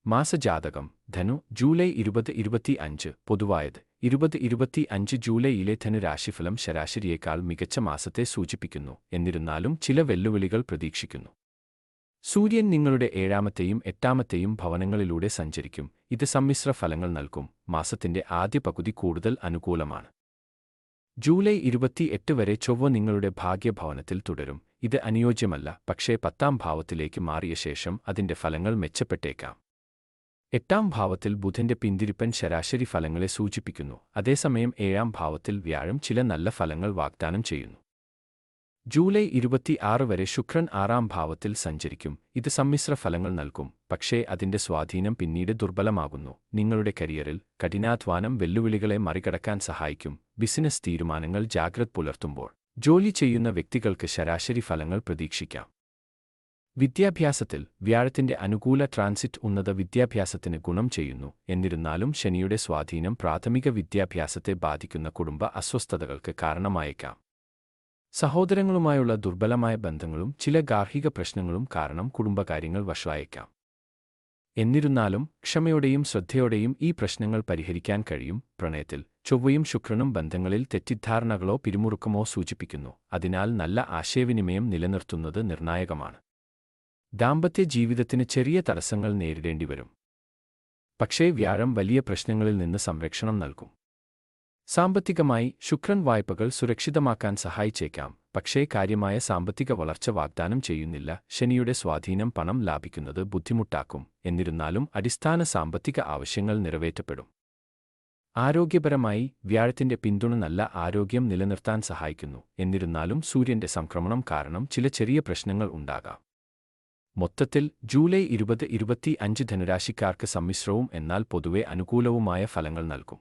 മാസജാതകം ധനു July 2025 പൊതുവായത് 2025 ജൂലൈയിലെ ധനു രാശിഫലം ശരാശരിയേക്കാൾ മികച്ച മാസത്തെ സൂചിപ്പിക്കുന്നു. എന്നിരുന്നാലും ചില വെല്ലുവിളികൾ പ്രതീക്ഷിക്കുന്നു. സൂര്യൻ നിങ്ങളുടെ ഏഴാമത്തെയും എട്ടാമത്തെയും ഭവനങ്ങളിലൂടെ സഞ്ചരിക്കും. ഇത് സമ്മിശ്ര ഫലങ്ങൾ നൽകും. മാസത്തിന്റെ ആദ്യ പകുതി കൂടുതൽ അനുകൂലമാണ്. ജൂലൈ 28 വരെ ചൊവ്വ നിങ്ങളുടെ ഭാഗ്യഭവനത്തിൽ തുടരും. ഇത് അനുയോജ്യമല്ല, പക്ഷേ 10ാം ഭാവത്തിലേക്ക് മാറിയ ശേഷം അതിന്റെ ഫലങ്ങൾ മെച്ചപ്പെട്ടേക്കാം. 8ാം ഭാവത്തിൽ ബുധന്റെ പിന്തിരിപ്പൻ ശരാശരി ഫലങ്ങളെ സൂചിപ്പിക്കുന്നു. അതേസമയം 7ാം ഭാവത്തിൽ വ്യാഴം ചില നല്ല ഫലങ്ങൾ വാഗ്ദാനം ചെയ്യുന്നു. ജൂലൈ 26 വരെ ശുക്രൻ 6ാം ഭാവത്തിൽ സഞ്ചരിക്കും. ഇത് സമ്മിശ്ര ഫലങ്ങൾ നൽകും, പക്ഷേ അതിന്റെ സ്വാധീനം പിന്നീട് ദുർബലമാകുന്നു. നിങ്ങളുടെ കരിയറിൽ കഠിനാധ്വാനം വെല്ലുവിളികളെ മറികടക്കാൻ സഹായിക്കും. ബിസിനസ് തീരുമാനങ്ങൾ ജാഗ്രത പുലർത്തുമ്പോൾ ജോലി ചെയ്യുന്ന വ്യക്തികൾക്ക് ശരാശരി ഫലങ്ങൾ പ്രതീക്ഷിക്കാം. വിദ്യാഭ്യാസത്തിൽ വ്യാഴത്തിന്റെ അനുകൂല ട്രാൻസിറ്റ് ഉന്നത വിദ്യാഭ്യാസത്തിന് ഗുണം ചെയ്യുന്നു. എന്നിരുന്നാലും ശനിയുടെ സ്വാധീനം പ്രാഥമിക വിദ്യാഭ്യാസത്തെ ബാധിക്കുന്ന കുടുംബ അസ്വസ്ഥതകൾക്ക് കാരണമായേക്കാം. സഹോദരങ്ങളുമായുള്ള ദുർബലമായ ബന്ധങ്ങളും ചില ഗാർഹിക പ്രശ്നങ്ങളും കാരണം കുടുംബകാര്യങ്ങൾ വഷളായേക്കാം. എന്നിരുന്നാലും ക്ഷമയോടെയും ശ്രദ്ധയോടെയും ഈ പ്രശ്നങ്ങൾ പരിഹരിക്കാൻ കഴിയും. പ്രണയത്തിൽ ചൊവ്വയും ശുക്രനും ബന്ധങ്ങളിൽ തെറ്റിദ്ധാരണകളോ പിരിമുറുക്കമോ സൂചിപ്പിക്കുന്നു. അതിനാൽ നല്ല ആശയവിനിമയം നിലനിർത്തുന്നത് നിർണായകമാണ്. ദാമ്പത്യ ജീവിതത്തിന് ചെറിയ തടസ്സങ്ങൾ നേരിടേണ്ടിവരും, പക്ഷേ വ്യാഴം വലിയ പ്രശ്നങ്ങളിൽ നിന്ന് സംരക്ഷണം നൽകും. സാമ്പത്തികമായി ശുക്രൻ വായ്പകൾ സുരക്ഷിതമാക്കാൻ സഹായിച്ചേക്കാം, പക്ഷേ കാര്യമായ സാമ്പത്തിക വളർച്ച വാഗ്ദാനം ചെയ്യുന്നില്ല. ശനിയുടെ സ്വാധീനം പണം ലാഭിക്കുന്നത് ബുദ്ധിമുട്ടാക്കും. എന്നിരുന്നാലും അടിസ്ഥാന സാമ്പത്തിക ആവശ്യങ്ങൾ നിറവേറ്റപ്പെടും. ആരോഗ്യപരമായി വ്യാഴത്തിന്റെ പിന്തുണ നല്ല ആരോഗ്യം നിലനിർത്താൻ സഹായിക്കുന്നു. എന്നിരുന്നാലും സൂര്യന്റെ സംക്രമണം കാരണം ചില ചെറിയ പ്രശ്നങ്ങൾ ഉണ്ടാകാം. മൊത്തത്തിൽ ജൂലൈ 2025 ധനുരാശിക്കാർക്ക് സമ്മിശ്രവും എന്നാൽ പൊതുവെ അനുകൂലവുമായ ഫലങ്ങൾ നൽകും.